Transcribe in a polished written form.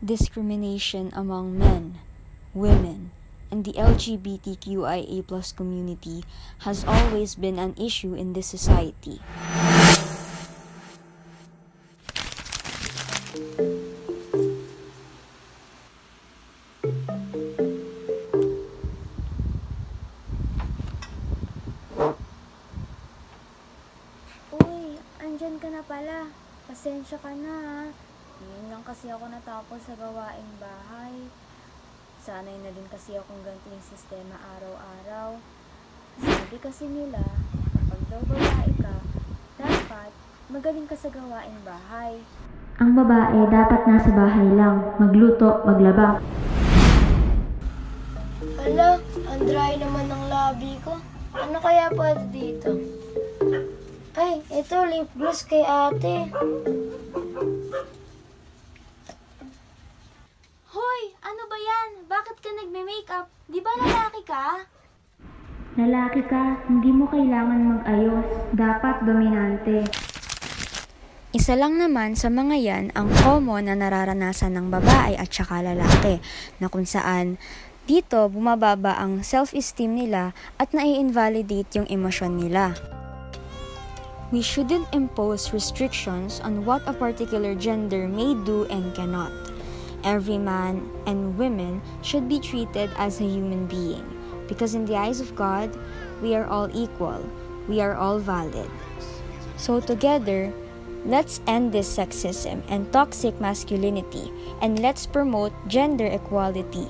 Discrimination among men, women, and the LGBTQIA+ community has always been an issue in this society. Uy, andyan ka na pala. Pasensya ka na ha. Ngayon lang kasi ako natapos sa gawaing bahay. Sanay na din kasi akong ganito yung sistema araw-araw. Sabi kasi nila, kapag daw babae ka, dapat magaling ka sa gawaing bahay. Ang babae dapat nasa bahay lang, magluto, maglaba. Hala, ang dry naman ng labi ko. Ano kaya pwede dito? Ay, ito lip gloss kay ate. Hoy, ano ba yan? Bakit ka nagme-makeup? Di ba lalaki ka? Lalaki ka, hindi mo kailangan mag-ayos. Dapat dominante. Isa lang naman sa mga yan ang common na nararanasan ng babae at saka lalaki, na kung saan dito bumababa ang self-esteem nila at nai-invalidate yung emosyon nila. We shouldn't impose restrictions on what a particular gender may do and cannot. Every man and women should be treated as a human being, because in the eyes of God, we are all equal, we are all valid. So together, let's end this sexism and toxic masculinity, and let's promote gender equality.